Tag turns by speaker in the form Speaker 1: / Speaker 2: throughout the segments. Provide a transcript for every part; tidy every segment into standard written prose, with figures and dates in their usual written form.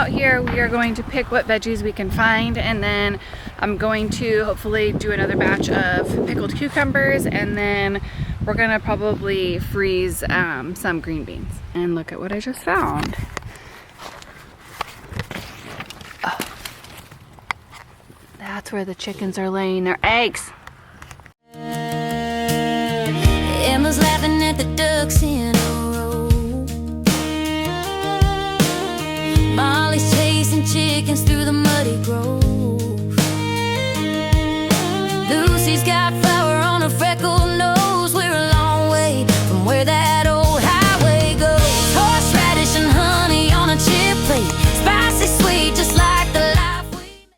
Speaker 1: out here. We are going to pick what veggies we can find, and then I'm going to hopefully do another batch of pickled cucumbers, and then we're gonna probably freeze some green beans. And look at what I just found. Oh. That's where the chickens are laying their eggs.
Speaker 2: Emma's laughing at the ducks in a row. Molly's chasing chickens through the muddy grove. Lucy's got flour on her freckled nose. We're a long way from where that old highway goes. Horseradish and honey on a chip plate, spicy sweet just like the life we make.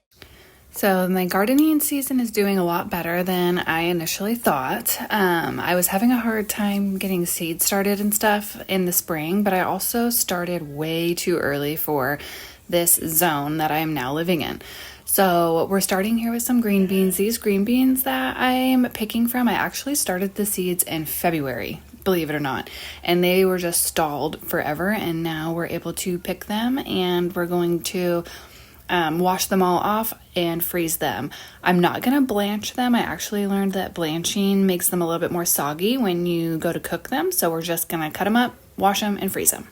Speaker 1: So my gardening season is doing a lot better than I initially thought. I was having a hard time getting seeds started and stuff in the spring, but I also started way too early for this zone that I am now living in. So we're starting here with some green beans. These green beans that I'm picking from, I actually started the seeds in February, believe it or not, and they were just stalled forever, and now we're able to pick them, and we're going to wash them all off and freeze them. I'm not gonna blanch them. I actually learned that blanching makes them a little bit more soggy when you go to cook them, so we're just gonna cut them up, wash them, and freeze them.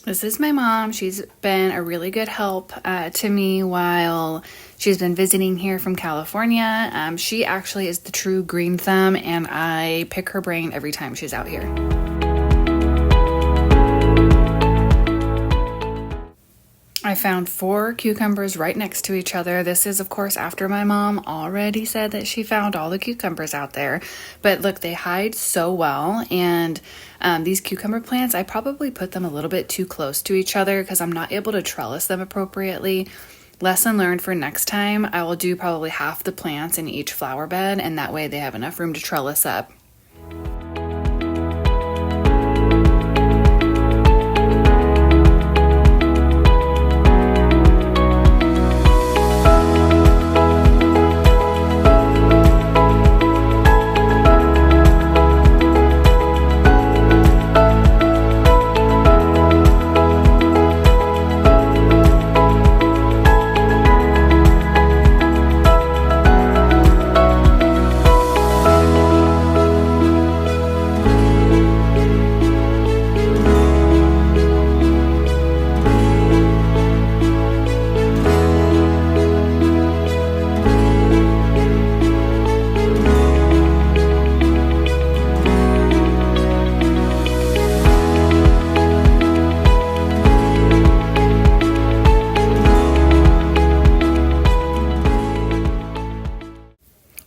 Speaker 1: This is my mom. She's been a really good help to me while she's been visiting here from California. She actually is the true green thumb, and I pick her brain every time she's out here. I found 4 cucumbers right next to each other. This is, of course, after my mom already said that she found all the cucumbers out there. But look, they hide so well. And these cucumber plants, I probably put them a little bit too close to each other because I'm not able to trellis them appropriately. Lesson learned for next time, I will do probably half the plants in each flower bed, and that way they have enough room to trellis up.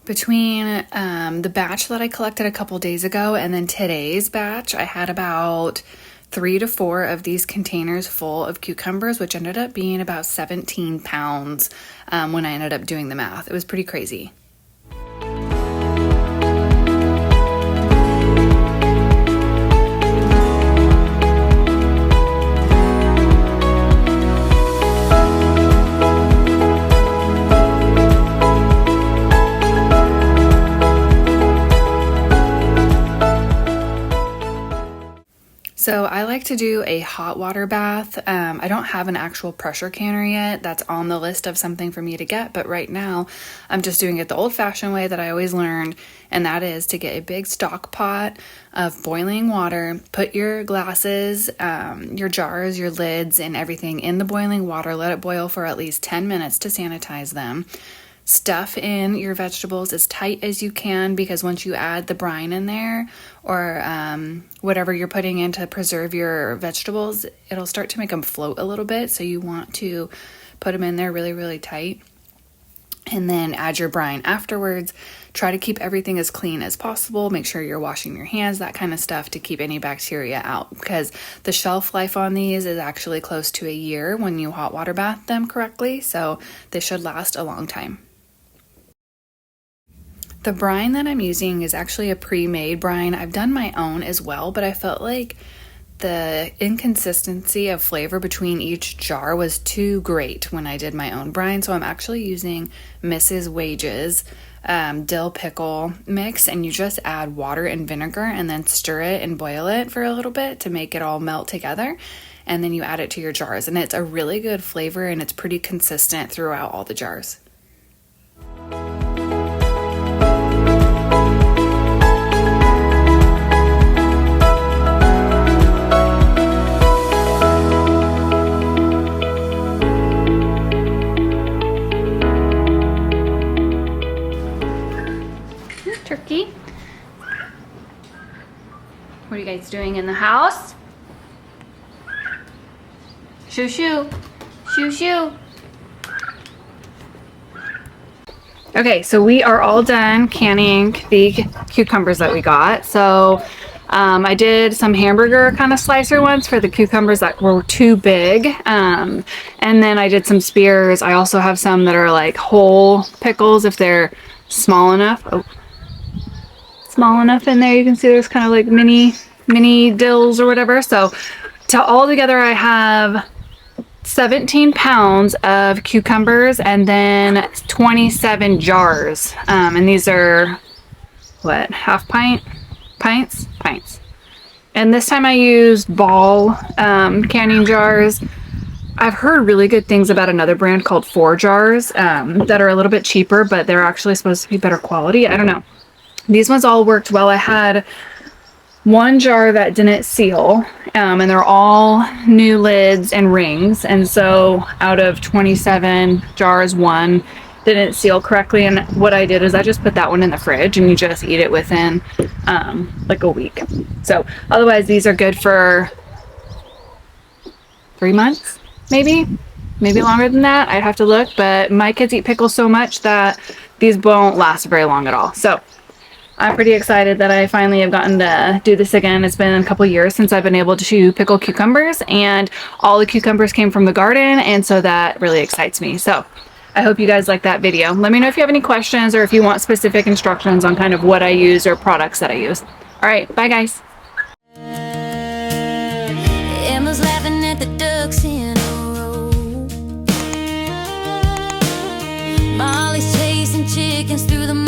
Speaker 1: Between the batch that I collected a couple days ago and then today's batch, I had about 3 to 4 of these containers full of cucumbers, which ended up being about 17 pounds when I ended up doing the math. It was pretty crazy. So I like to do a hot water bath. I don't have an actual pressure canner yet. That's on the list of something for me to get. But right now, I'm just doing it the old-fashioned way that I always learned. And that is to get a big stock pot of boiling water. Put your glasses, your jars, your lids, and everything in the boiling water. Let it boil for at least 10 minutes to sanitize them. Stuff in your vegetables as tight as you can, because once you add the brine in there or whatever you're putting in to preserve your vegetables, it'll start to make them float a little bit. So you want to put them in there really, really tight. And then add your brine afterwards. Try to keep everything as clean as possible. Make sure you're washing your hands, that kind of stuff, to keep any bacteria out, because the shelf life on these is actually close to a year when you hot water bath them correctly. So they should last a long time. The brine that I'm using is actually a pre-made brine. I've done my own as well, but I felt like the inconsistency of flavor between each jar was too great when I did my own brine. So I'm actually using Mrs. Wage's dill pickle mix, and you just add water and vinegar and then stir it and boil it for a little bit to make it all melt together. And then you add it to your jars, and it's a really good flavor and it's pretty consistent throughout all the jars. Turkey. What are you guys doing in the house? Shoo shoo. Shoo shoo. Okay, so we are all done canning the cucumbers that we got. So I did some hamburger kind of slicer ones for the cucumbers that were too big. And then I did some spears. I also have some that are like whole pickles if they're small enough. Oh. Small enough in there. You can see there's kind of like mini dills or whatever. So all together I have 17 pounds of cucumbers and then 27 jars. And these are what, half pints. And this time I used ball canning jars. I've heard really good things about another brand called 4 jars that are a little bit cheaper, but they're actually supposed to be better quality. I don't know. These ones all worked well. I had one jar that didn't seal, and they're all new lids and rings. And so out of 27 jars, one didn't seal correctly. And what I did is I just put that one in the fridge, and you just eat it within like a week. So otherwise, these are good for 3 months, maybe longer than that. I'd have to look, but my kids eat pickles so much that these won't last very long at all. So I'm pretty excited that I finally have gotten to do this again. It's been a couple years since I've been able to pickle cucumbers, and all the cucumbers came from the garden, and so that really excites me. So I hope you guys like that video. Let me know if you have any questions or if you want specific instructions on kind of what I use or products that I use. All right, bye guys.
Speaker 2: Emma's laughing at the ducks in a row. Molly's chasing chickens through the